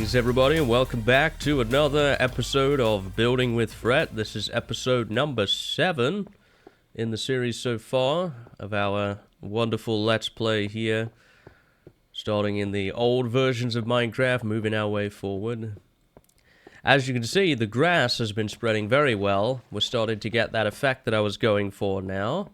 Greetings everybody and welcome back to another episode of Building with Fret. This is episode number 7 in the series so far of our wonderful Let's Play here. Starting in the old versions of Minecraft, moving our way forward. As you can see, the grass has been spreading very well. We're starting to get that effect that I was going for now.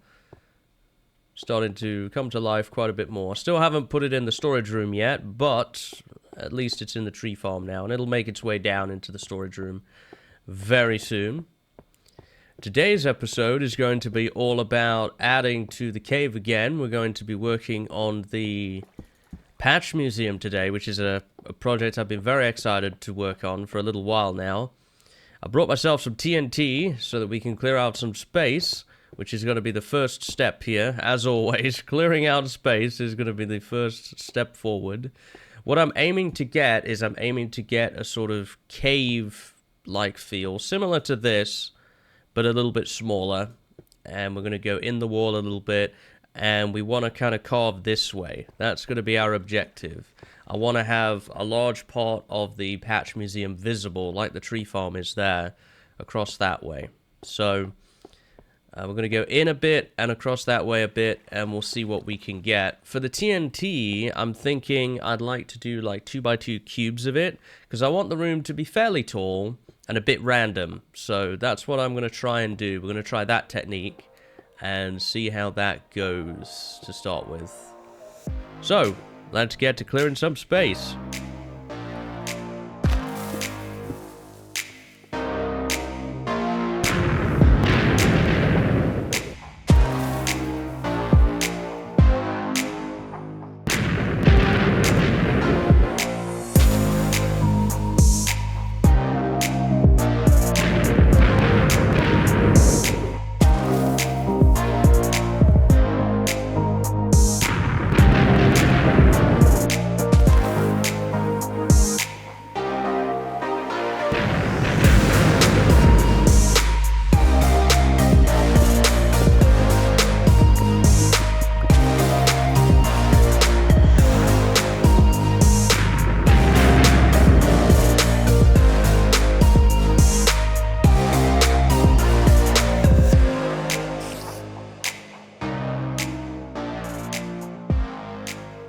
Starting to come to life quite a bit more. Still haven't put it in the storage room yet, but at least it's in the tree farm now, and it'll make its way down into the storage room very soon. Today's episode is going to be all about adding to the cave again. We're going to be working on the Patch Museum today, which is a project I've been very excited to work on for a little while now. I brought myself some TNT so that we can clear out some space, which is going to be the first step here. As always, clearing out space is going to be the first step forward. What I'm aiming to get is a sort of cave-like feel, similar to this, but a little bit smaller. And we're going to go in the wall a little bit, and we want to kind of carve this way. That's going to be our objective. I want to have a large part of the Patch Museum visible, like the tree farm is there, across that way. So we're going to go in a bit and across that way a bit, and we'll see what we can get. For the TNT, I'm thinking I'd like to do like 2x2 cubes of it, because I want the room to be fairly tall and a bit random. So that's what I'm going to try and do. We're going to try that technique and see how that goes to start with. So, let's get to clearing some space.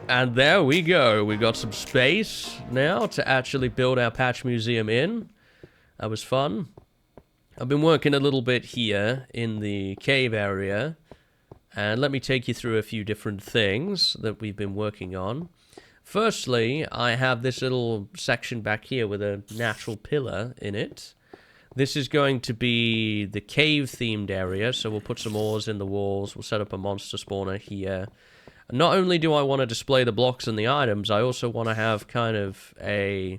And there we go. We got some space now to actually build our Patch Museum in. That was fun. I've been working a little bit here in the cave area. And let me take you through a few different things that we've been working on. Firstly, I have this little section back here with a natural pillar in it. This is going to be the cave-themed area, so we'll put some ores in the walls. We'll set up a monster spawner here. Not only do I want to display the blocks and the items, I also want to have kind of a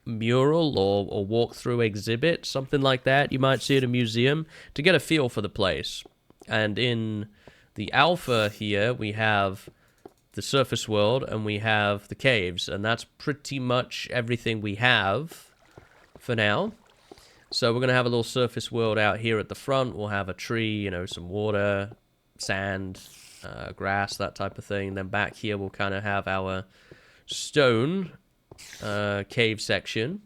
mural or walk-through exhibit, something like that. You might see at a museum to get a feel for the place. And in the alpha here, we have the surface world and we have the caves, and that's pretty much everything we have for now. So we're going to have a little surface world out here at the front. We'll have a tree, you know, some water, sand, grass, that type of thing. Then back here we'll kind of have our stone cave section.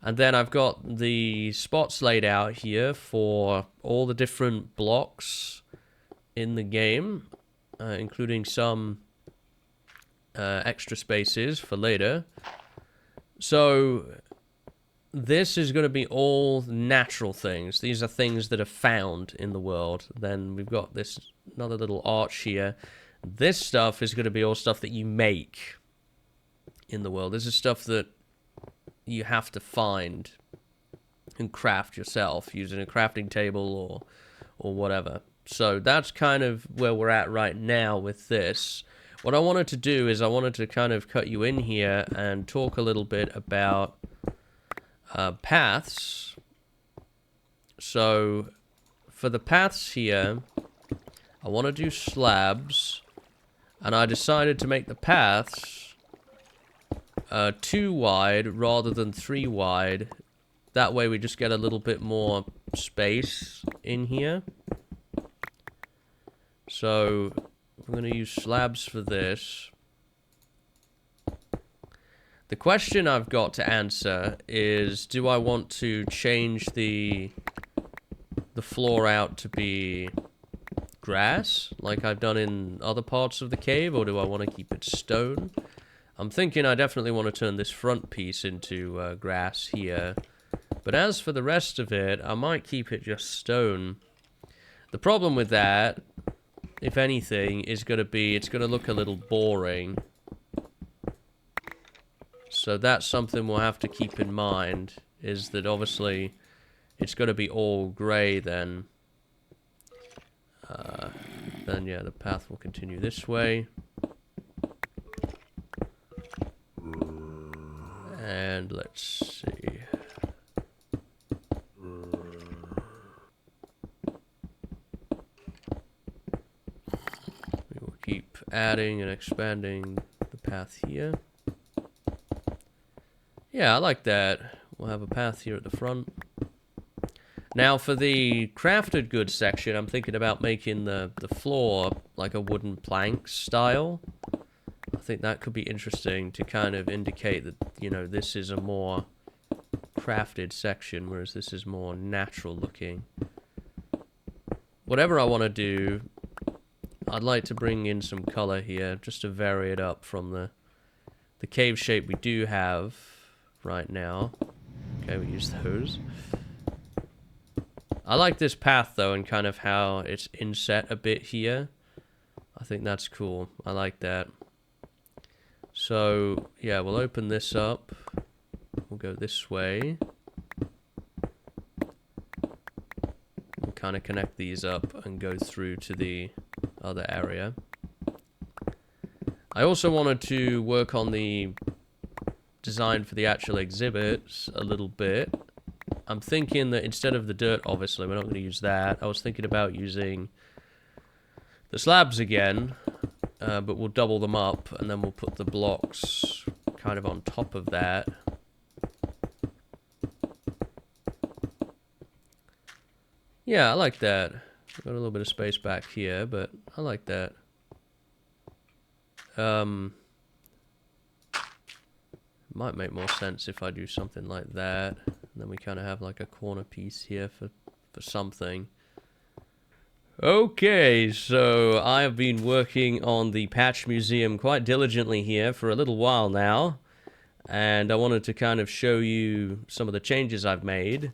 And then I've got the spots laid out here for all the different blocks in the game, including some extra spaces for later. So this is going to be all natural things. These are things that are found in the world. Then we've got this another little arch here. This stuff is going to be all stuff that you make in the world. This is stuff that you have to find and craft yourself using a crafting table or whatever. So that's kind of where we're at right now with this. What I wanted to do is I wanted to kind of cut you in here and talk a little bit about paths. So for the paths here, I want to do slabs, and I decided to make the paths 2 wide rather than 3 wide. That way we just get a little bit more space in here. So I'm going to use slabs for this. The question I've got to answer is, do I want to change the floor out to be grass, like I've done in other parts of the cave, or do I want to keep it stone? I'm thinking I definitely want to turn this front piece into grass here. But as for the rest of it, I might keep it just stone. The problem with that, if anything, is going to be it's going to look a little boring. So that's something we'll have to keep in mind, is that obviously it's going to be all grey then. Then yeah, the path will continue this way. And let's see. We will keep adding and expanding the path here. Yeah, I like that. We'll have a path here at the front. Now for the crafted goods section, I'm thinking about making the floor like a wooden plank style. I think that could be interesting to kind of indicate that, you know, this is a more crafted section, whereas this is more natural looking. Whatever I want to do, I'd like to bring in some color here, just to vary it up from the cave shape we do have right now. Okay, we use those. I like this path though, and kind of how it's inset a bit here. I think that's cool. I like that. So yeah, we'll open this up. We'll go this way. We'll kind of connect these up and go through to the other area. I also wanted to work on the design for the actual exhibits a little bit. I'm thinking that instead of the dirt, obviously, we're not going to use that. I was thinking about using the slabs again, but we'll double them up, and then we'll put the blocks kind of on top of that. Yeah, I like that. We've got a little bit of space back here, but I like that. Might make more sense if I do something like that. And then we kind of have like a corner piece here for something. Okay, so I have been working on the Patch Museum quite diligently here for a little while now. And I wanted to kind of show you some of the changes I've made.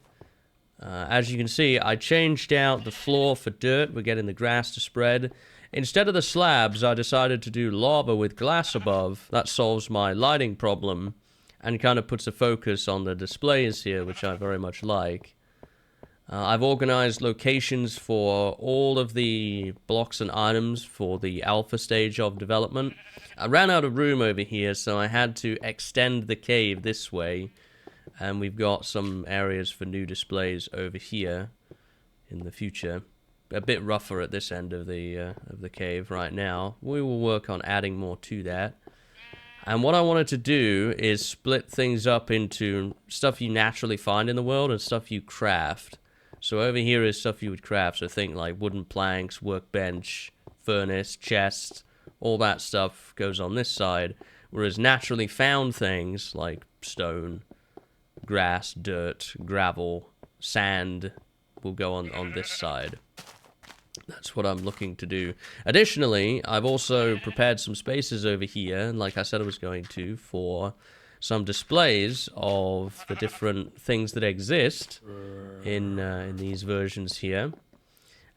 As you can see, I changed out the floor for dirt. We're getting the grass to spread. Instead of the slabs, I decided to do lava with glass above. That solves my lighting problem and kind of puts a focus on the displays here, which I very much like. I've organized locations for all of the blocks and items for the alpha stage of development. I ran out of room over here, so I had to extend the cave this way. And we've got some areas for new displays over here in the future. A bit rougher at this end of the cave right now. We will work on adding more to that. And what I wanted to do is split things up into stuff you naturally find in the world and stuff you craft. So over here is stuff you would craft. So think like wooden planks, workbench, furnace, chest, all that stuff goes on this side. Whereas naturally found things like stone, grass, dirt, gravel, sand will go on this side. That's what I'm looking to do. Additionally, I've also prepared some spaces over here, like I said I was going to, for some displays of the different things that exist in these versions here.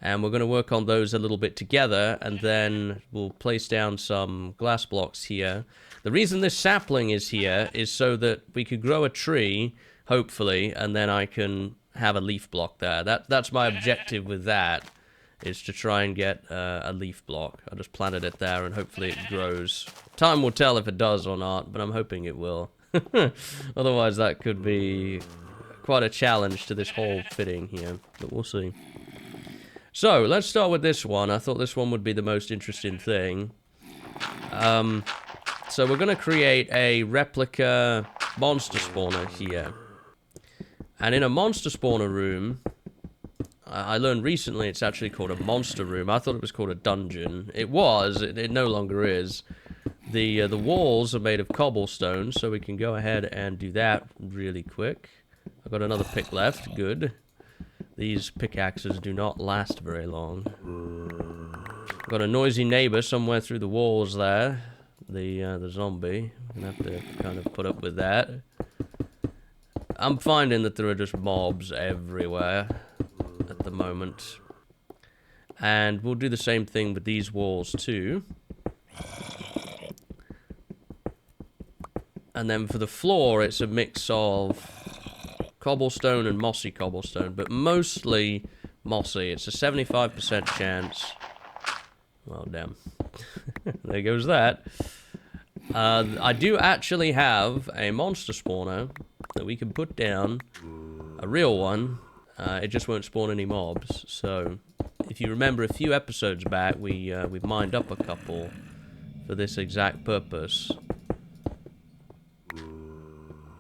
And we're going to work on those a little bit together, and then we'll place down some glass blocks here. The reason this sapling is here is so that we could grow a tree, hopefully, and then I can have a leaf block there. That's my objective with that, is to try and get a leaf block. I just planted it there, and hopefully it grows. Time will tell if it does or not, but I'm hoping it will. Otherwise, that could be quite a challenge to this whole fitting here, but we'll see. So, let's start with this one. I thought this one would be the most interesting thing. So we're going to create a replica monster spawner here. And in a monster spawner room, I learned recently it's actually called a monster room. I thought it was called a dungeon. It was, it no longer is. The walls are made of cobblestone, so we can go ahead and do that really quick. I've got another pick left. Good. These pickaxes do not last very long. I've got a noisy neighbor somewhere through the walls there. The zombie. I'm gonna have to kind of put up with that. I'm finding that there are just mobs everywhere at the moment. And we'll do the same thing with these walls too. And then for the floor, it's a mix of cobblestone and mossy cobblestone, but mostly mossy. It's a 75% chance. Well, damn. There goes that. I do actually have a monster spawner that we can put down. A real one. It just won't spawn any mobs. So, if you remember a few episodes back, we've mined up a couple for this exact purpose.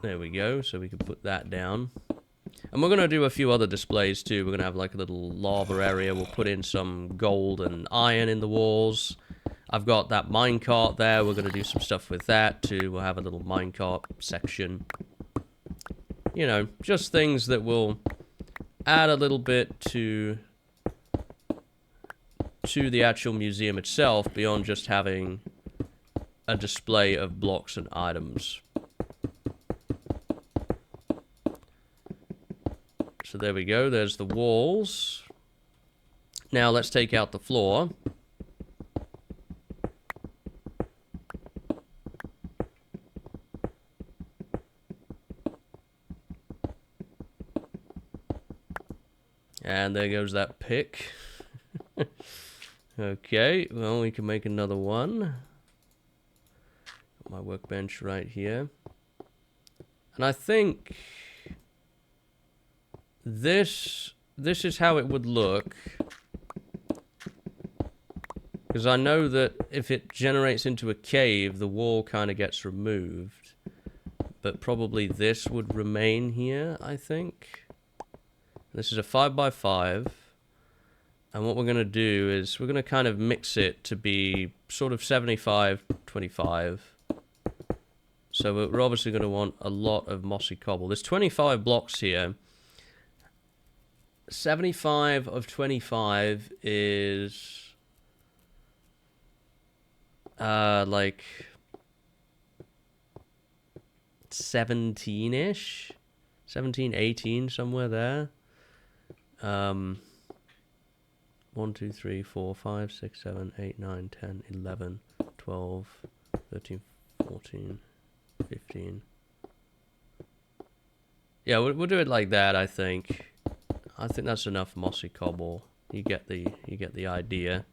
There we go, so we can put that down. And we're going to do a few other displays too. We're going to have like a little lava area. We'll put in some gold and iron in the walls. I've got that minecart there. We're going to do some stuff with that too. We'll have a little minecart section. You know, just things that will add a little bit to the actual museum itself beyond just having a display of blocks and items. So there we go, there's the walls. Now let's take out the floor. And there goes that pick. Okay, well we can make another one. Got my workbench right here. And I think this is how it would look, because I know that if it generates into a cave, the wall kind of gets removed, but probably this would remain here, I think. This is a 5x5, and what we're going to do is we're going to kind of mix it to be sort of 75-25. So we're obviously going to want a lot of mossy cobble. There's 25 blocks here. 75 of 25 is like 17-ish, 17, 18, somewhere there. 1, 2, 3, 4, 5, 6, 7, 8, 9, 10, 11, 12, 13, 14, 15. Yeah, we'll do it like that, I think. I think that's enough mossy cobble. You get the idea.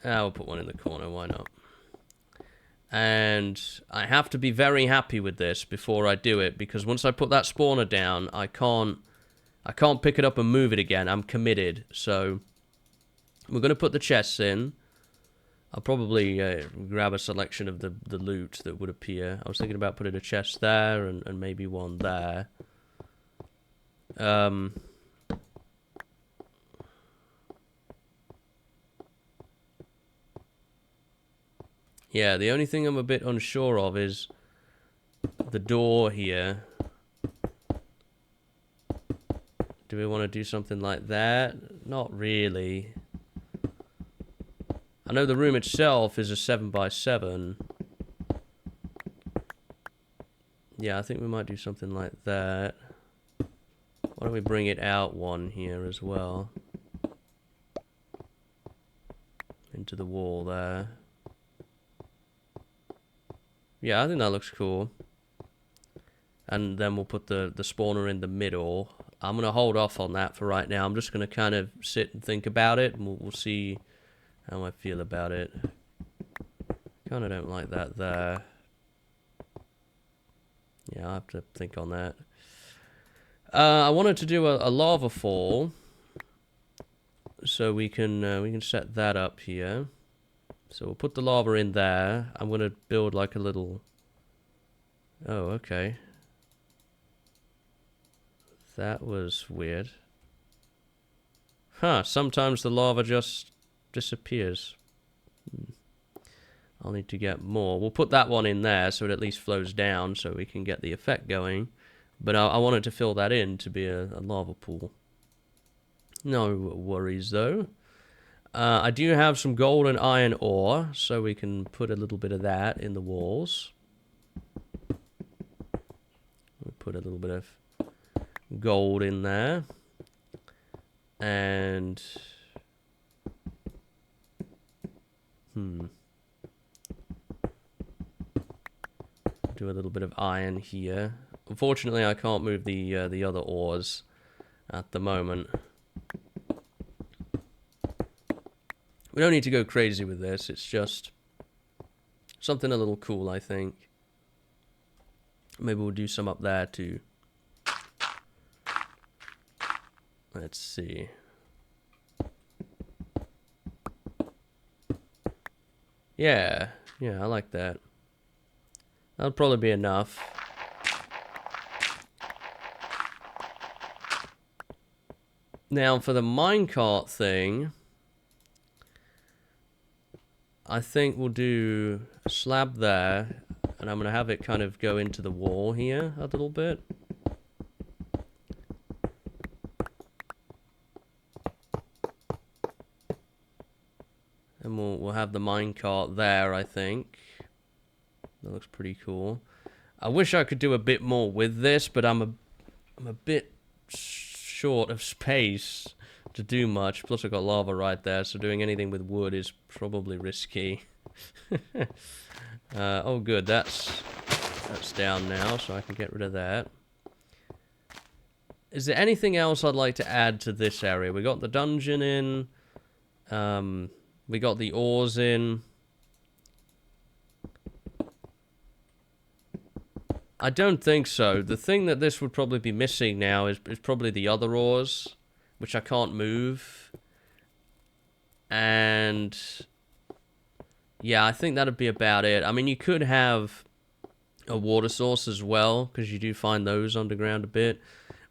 We'll put one in the corner, why not? And I have to be very happy with this before I do it, because once I put that spawner down, I can't pick it up and move it again. I'm committed. So we're going to put the chests in. I'll probably grab a selection of the loot that would appear. I was thinking about putting a chest there and maybe one there. Yeah, the only thing I'm a bit unsure of is the door here. Do we want to do something like that? Not really. I know the room itself is a 7x7. Yeah, I think we might do something like that. Why don't we bring it out one here as well? Into the wall there. Yeah, I think that looks cool. And then we'll put the spawner in the middle. I'm going to hold off on that for right now. I'm just going to kind of sit and think about it, and we'll see how I feel about it. Kind of don't like that there. Yeah, I'll have to think on that. I wanted to do a lava fall, so we can set that up here. So we'll put the lava in there. I'm gonna build like a little. Oh, okay. That was weird. Huh? Sometimes the lava just disappears. I'll need to get more. We'll put that one in there so it at least flows down so we can get the effect going. But I wanted to fill that in to be a lava pool. No worries though. I do have some gold and iron ore, so we can put a little bit of that in the walls. We'll put a little bit of gold in there. And... do a little bit of iron here. Unfortunately, I can't move the other ores at the moment. We don't need to go crazy with this. It's just something a little cool, I think. Maybe we'll do some up there too. Let's see. Yeah, I like that. That'll probably be enough. Now, for the minecart thing, I think we'll do a slab there, and I'm going to have it kind of go into the wall here a little bit. And we'll have the minecart there, I think. That looks pretty cool. I wish I could do a bit more with this, but I'm a bit short of space to do much. Plus I've got lava right there, so doing anything with wood is probably risky. Oh good, that's down now, so I can get rid of that. Is there anything else I'd like to add to this area? We got the dungeon in. We got the ores in. I don't think so. The thing that this would probably be missing now is probably the other ores, which I can't move. And yeah, I think that'd be about it. I mean, you could have a water source as well, because you do find those underground a bit.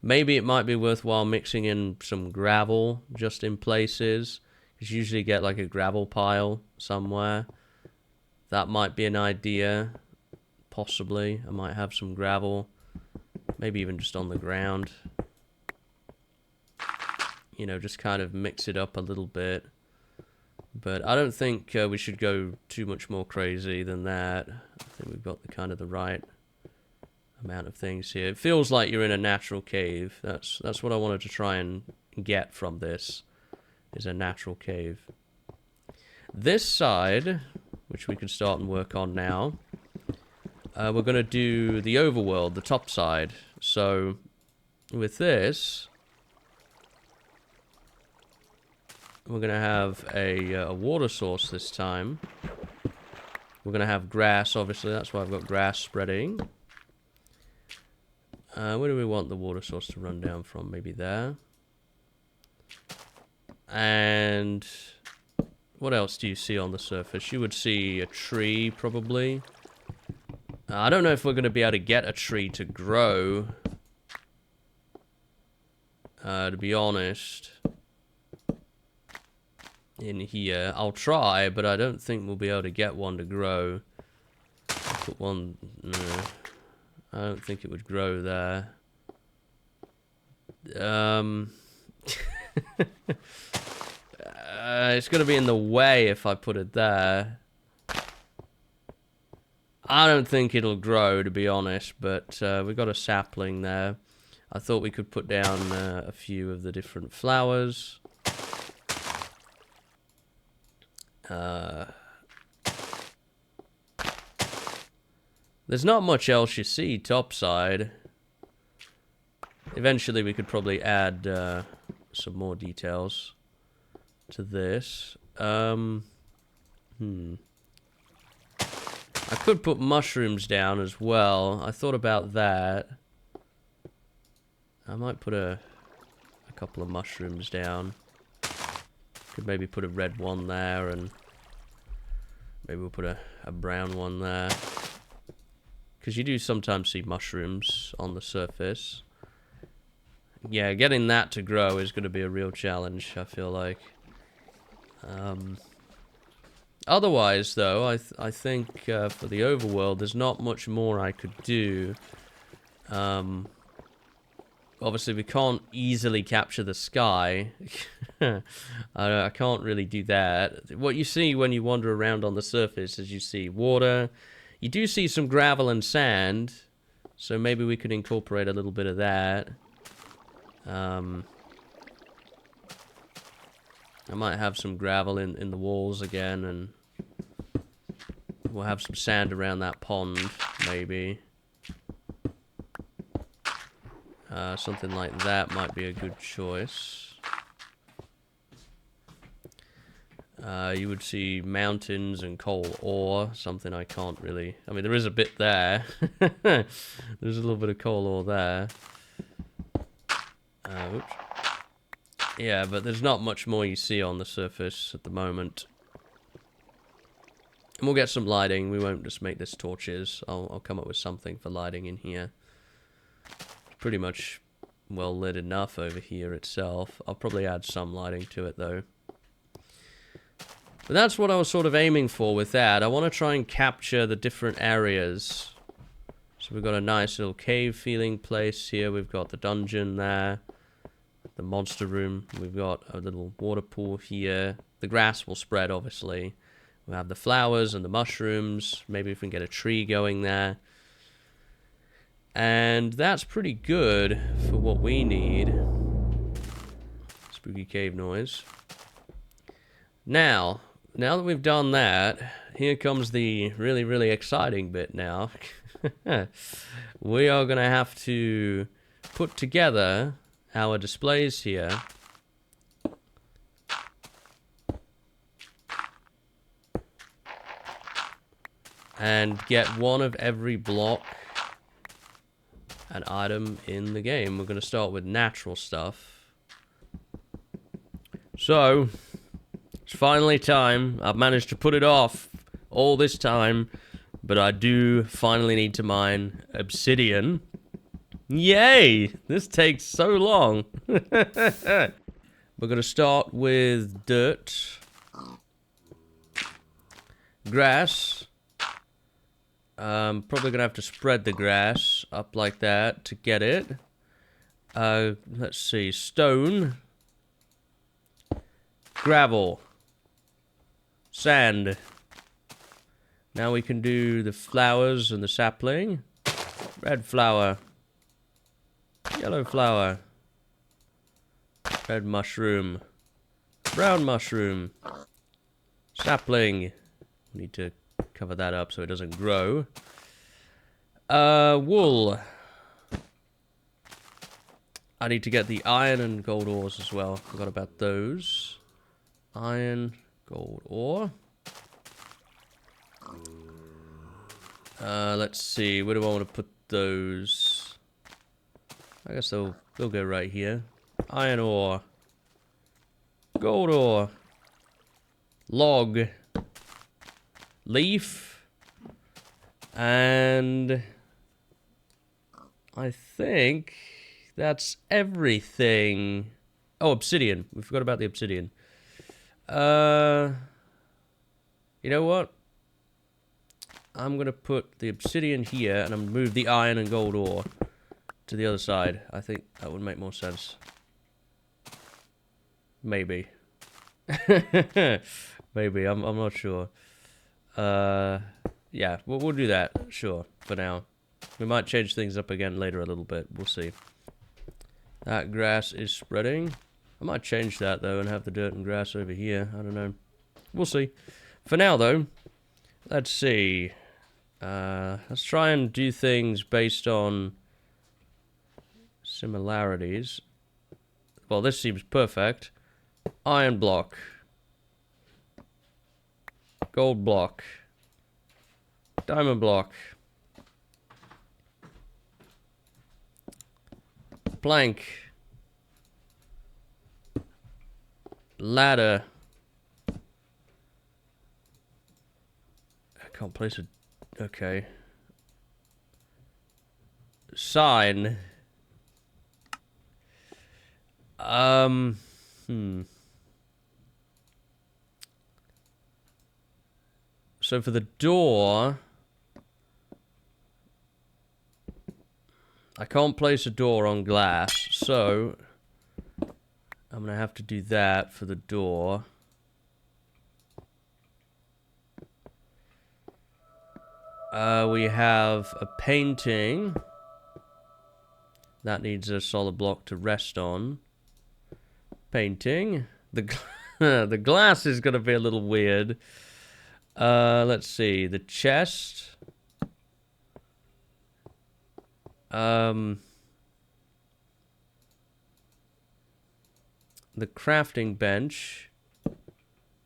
Maybe it might be worthwhile mixing in some gravel just in places, because you usually get like a gravel pile somewhere. That might be an idea. Possibly. I might have some gravel. Maybe even just on the ground. You know, just kind of mix it up a little bit. But I don't think we should go too much more crazy than that. I think we've got the kind of the right amount of things here. It feels like you're in a natural cave. That's what I wanted to try and get from this, is a natural cave. This side, which we can start and work on now, we're going to do the overworld, the top side. So with this, we're going to have a water source this time. We're going to have grass, obviously. That's why I've got grass spreading. Where do we want the water source to run down from? Maybe there. And what else do you see on the surface? You would see a tree, probably. I don't know if we're going to be able to get a tree to grow. To be honest. In here. I'll try, but I don't think we'll be able to get one to grow. I'll put one... No. I don't think it would grow there. It's going to be in the way if I put it there. I don't think it'll grow, to be honest, but we've got a sapling there. I thought we could put down a few of the different flowers. There's not much else you see topside. Eventually we could probably add some more details to this. I could put mushrooms down as well. I thought about that. I might put a couple of mushrooms down. Could maybe put a red one there, and maybe we'll put a brown one there. Because you do sometimes see mushrooms on the surface. Yeah, getting that to grow is going to be a real challenge, I feel like. Otherwise, though, I think for the overworld, there's not much more I could do. Obviously, we can't easily capture the sky. I can't really do that. What you see when you wander around on the surface is you see water. You do see some gravel and sand, so maybe we could incorporate a little bit of that. I might have some gravel in the walls again, and we'll have some sand around that pond, maybe. Something like that might be a good choice. You would see mountains and coal ore, something I can't really... I mean, there is a bit there. There's a little bit of coal ore there. Oops. Yeah, but there's not much more you see on the surface at the moment. And we'll get some lighting. We won't just make this torches. I'll come up with something for lighting in here. Pretty much well lit enough over here itself. I'll probably add some lighting to it though. But that's what I was sort of aiming for with that. I want to try and capture the different areas. So we've got a nice little cave feeling place here. We've got the dungeon there. The monster room. We've got a little water pool here. The grass will spread obviously. We'll have the flowers and the mushrooms. Maybe if we can get a tree going there. And that's pretty good for what we need. Spooky cave noise. Now that we've done that, here comes the really, really exciting bit now. We are going to have to put together our displays here. And get one of every block an item in the game. We're going to start with natural stuff. So, it's finally time. I've managed to put it off all this time, but I do finally need to mine obsidian. Yay! This takes so long. We're going to start with dirt, grass. Probably gonna have to spread the grass up like that to get it. Let's see, stone, gravel, sand. Now we can do the flowers and the sapling. Red flower, yellow flower, red mushroom, brown mushroom, sapling. We need to cover that up so it doesn't grow. Wool. I need to get the iron and gold ores as well. Forgot about those. Iron, gold ore. Let's see. Where do I want to put those? I guess they'll go right here. Iron ore. Gold ore. Log. Leaf. And I think that's everything. Oh, obsidian. We forgot about the obsidian. You know what? I'm going to put the obsidian here, and I'm going to move the iron and gold ore to the other side. I think that would make more sense. Maybe. Maybe, I'm not sure. Yeah, we'll do that, sure, for now. We might change things up again later a little bit, we'll see. That grass is spreading. I might change that, though, and have the dirt and grass over here. I don't know. We'll see. For now, though, let's see. Let's try and do things based on similarities. Well, this seems perfect. Iron block. Gold block. Diamond block. Plank. Ladder. I can't place it. Okay. Sign. So for the door, I can't place a door on glass, so I'm gonna have to do that for the door. We have a painting that needs a solid block to rest on. Painting. The glass is gonna be a little weird. Let's see. The chest. The crafting bench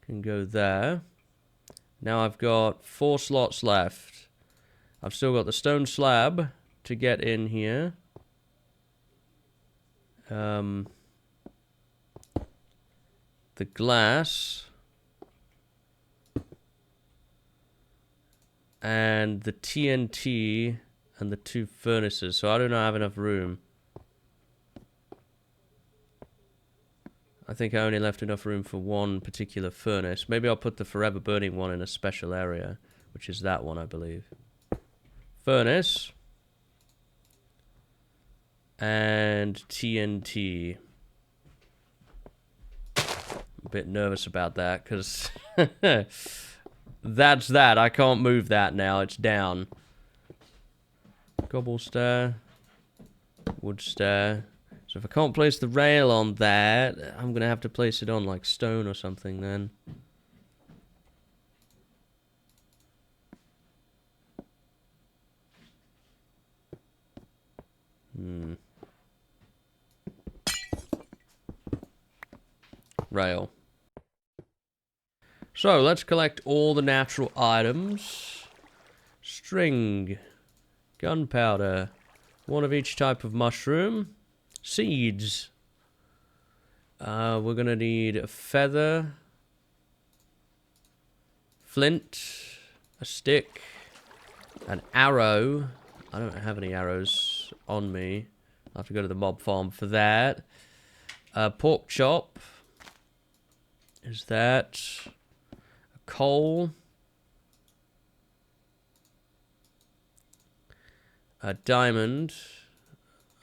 can go there. Now I've got 4 slots left. I've still got the stone slab to get in here. The glass. And the TNT and the 2 furnaces. So I do not have enough room. I think I only left enough room for 1 particular furnace. Maybe I'll put the forever burning one in a special area, which is that one, I believe. Furnace. And TNT. I'm a bit nervous about that, because that's that. I can't move that now. It's down. Cobble stair. Wood stair. So if I can't place the rail on that, I'm going to have to place it on, like, stone or something then. Rail. So, let's collect all the natural items. String. Gunpowder. 1 of each type of mushroom. Seeds. We're gonna need a feather. Flint. A stick. An arrow. I don't have any arrows on me. I'll have to go to the mob farm for that. Pork chop. Is that a coal? A diamond.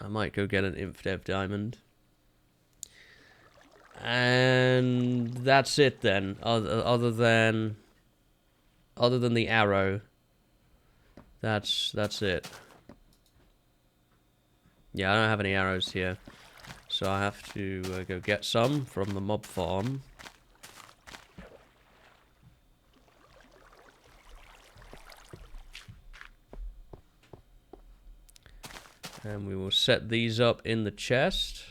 I might go get an InfDev diamond. And that's it then. Other than the arrow. That's it. Yeah, I don't have any arrows here. So I have to go get some from the mob farm. And we will set these up in the chest.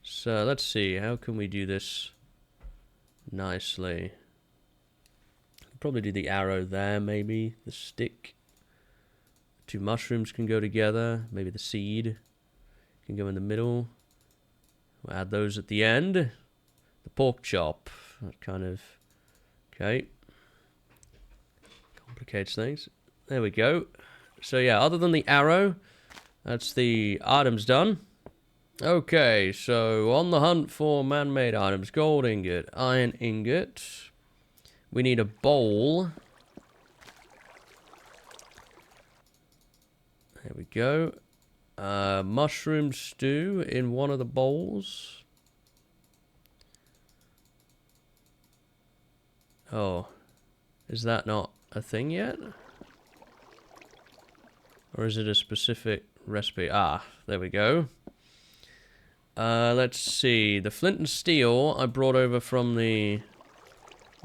So let's see, how can we do this nicely? Probably do the arrow there, maybe. The stick. 2 mushrooms can go together. Maybe the seed can go in the middle. We'll add those at the end. The pork chop. That kind of... Okay. Complicates things. There we go. So yeah, other than the arrow, that's the items done. Okay, so on the hunt for man-made items. Gold ingot, iron ingot. We need a bowl. There we go. Mushroom stew in one of the bowls. Oh, is that not a thing yet? Or is it a specific recipe? Ah, there we go. Let's see. The flint and steel I brought over from the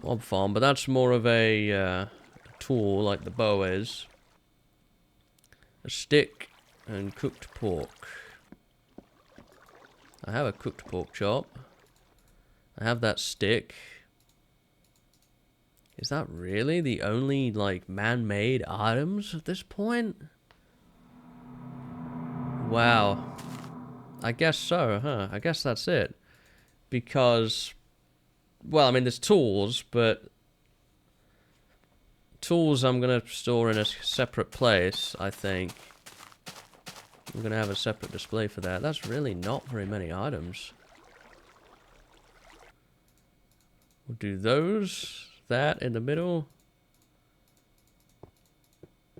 mob farm, but that's more of a tool like the bow is. A stick and cooked pork. I have a cooked pork chop. I have that stick. Is that really the only, like, man-made items at this point? Wow. I guess so, huh? I guess that's it. Because, well, I mean, there's tools, but tools I'm going to store in a separate place, I think. I'm going to have a separate display for that. That's really not very many items. We'll do those, that in the middle.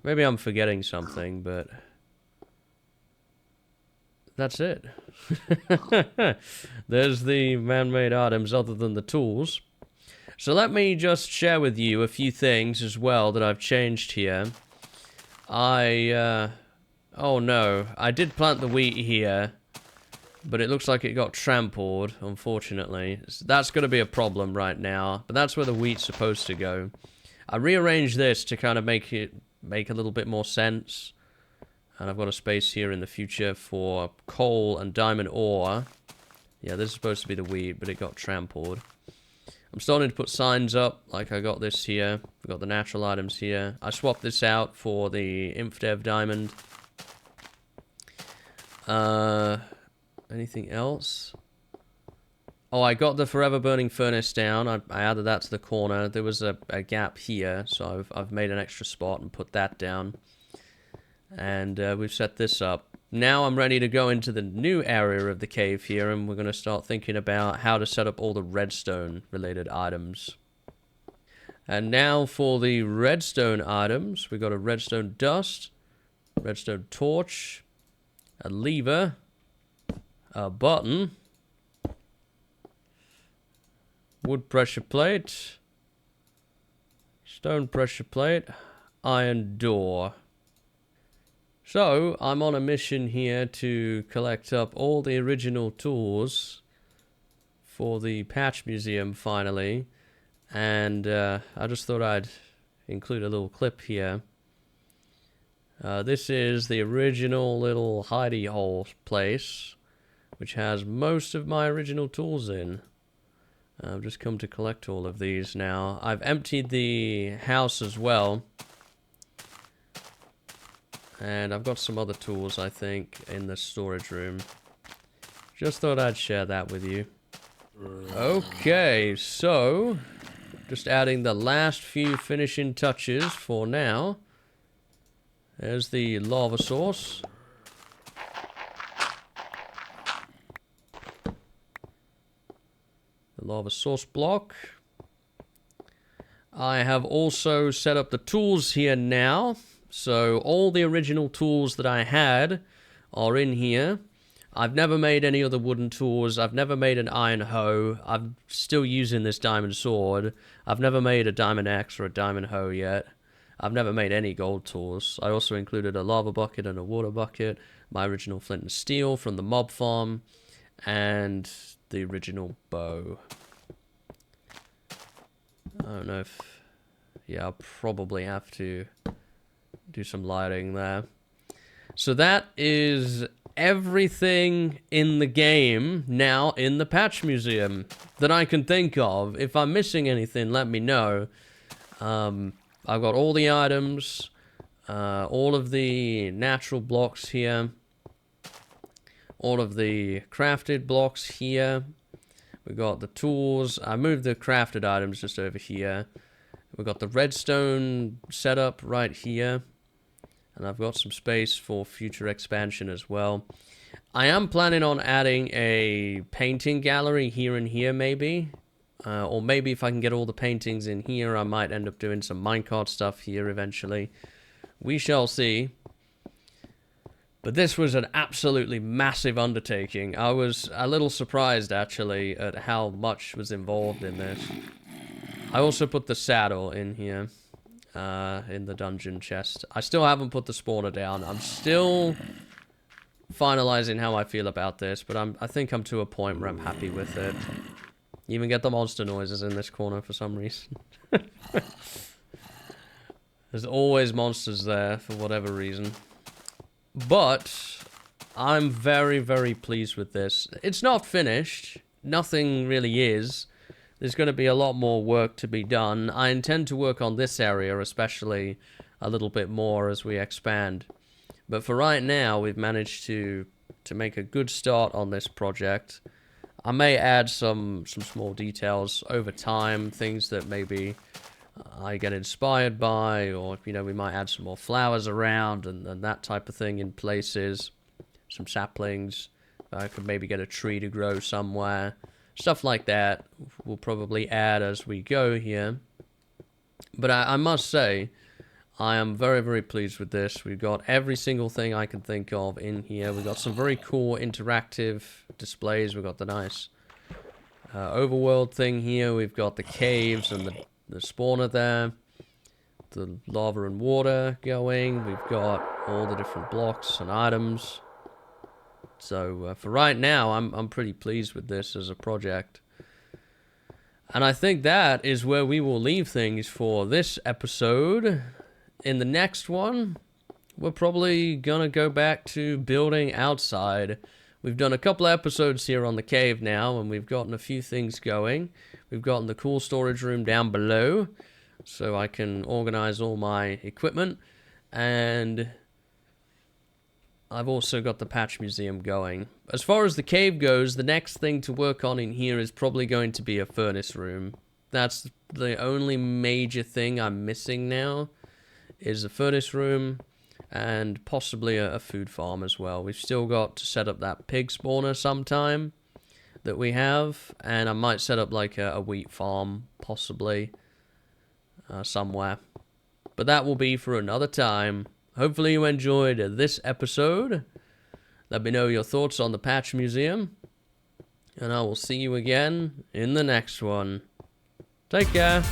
Maybe I'm forgetting something, but that's it. There's the man-made items other than the tools. So let me just share with you a few things as well that I've changed here. Oh no, I did plant the wheat here, but it looks like it got trampled, unfortunately. So that's going to be a problem right now, but that's where the wheat's supposed to go. I rearranged this to kind of make a little bit more sense. And I've got a space here in the future for coal and diamond ore. Yeah, this is supposed to be the wheat, but it got trampled. I'm starting to put signs up, like I got this here. We've got the natural items here. I swapped this out for the InfDev diamond. Anything else? Oh, I got the forever burning furnace down. I added that to the corner. There was a gap here, so I've made an extra spot and put that down. And we've set this up. Now I'm ready to go into the new area of the cave here, and we're going to start thinking about how to set up all the redstone related items. And now for the redstone items, we've got a redstone dust, redstone torch, a lever, a button, wood pressure plate, stone pressure plate, iron door. So, I'm on a mission here to collect up all the original tools for the Patch Museum, finally. And I just thought I'd include a little clip here. This is the original little hidey hole place, which has most of my original tools in. I've just come to collect all of these now. I've emptied the house as well. And I've got some other tools, I think, in the storage room. Just thought I'd share that with you. Okay, so just adding the last few finishing touches for now. There's the lava source. The lava source block. I have also set up the tools here now. So all the original tools that I had are in here. I've never made any other wooden tools. I've never made an iron hoe. I'm still using this diamond sword. I've never made a diamond axe or a diamond hoe yet. I've never made any gold tools. I also included a lava bucket and a water bucket, my original flint and steel from the mob farm, and the original bow. I don't know if... Yeah, I'll probably have to do some lighting there. So that is everything in the game now in the Patch Museum that I can think of. If I'm missing anything, let me know. I've got all the items, all of the natural blocks here, all of the crafted blocks here. We've got the tools. I moved the crafted items just over here. We've got the redstone setup right here. And I've got some space for future expansion as well. I am planning on adding a painting gallery here and here, maybe. Or maybe if I can get all the paintings in here, I might end up doing some minecart stuff here eventually. We shall see. But this was an absolutely massive undertaking. I was a little surprised, actually, at how much was involved in this. I also put the saddle in here. In the dungeon chest. I still haven't put the spawner down. I'm still finalizing how I feel about this, but I think I'm to a point where I'm happy with it. You even get the monster noises in this corner for some reason. There's always monsters there for whatever reason. But I'm very, very pleased with this. It's not finished. Nothing really is. There's going to be a lot more work to be done. I intend to work on this area especially a little bit more as we expand. But for right now, we've managed to make a good start on this project. I may add some small details over time, things that maybe I get inspired by, or, you know, we might add some more flowers around and that type of thing in places. Some saplings. I could maybe get a tree to grow somewhere. Stuff like that we'll probably add as we go here. But I must say, I am very, very pleased with this. We've got every single thing I can think of in here. We've got some very cool interactive displays. We've got the nice overworld thing here. We've got the caves and the spawner there. The lava and water going. We've got all the different blocks and items. So for right now, I'm pretty pleased with this as a project. And I think that is where we will leave things for this episode. In the next one, we're probably gonna go back to building outside. We've done a couple episodes here on the cave now, and we've gotten a few things going. We've gotten the cool storage room down below, so I can organize all my equipment. And I've also got the patch museum going. As far as the cave goes, the next thing to work on in here is probably going to be a furnace room. That's the only major thing I'm missing now, is a furnace room and possibly a food farm as well. We've still got to set up that pig spawner sometime that we have, and I might set up like a wheat farm possibly somewhere. But that will be for another time. Hopefully you enjoyed this episode. Let me know your thoughts on the Patch Museum, and I will see you again in the next one. Take care.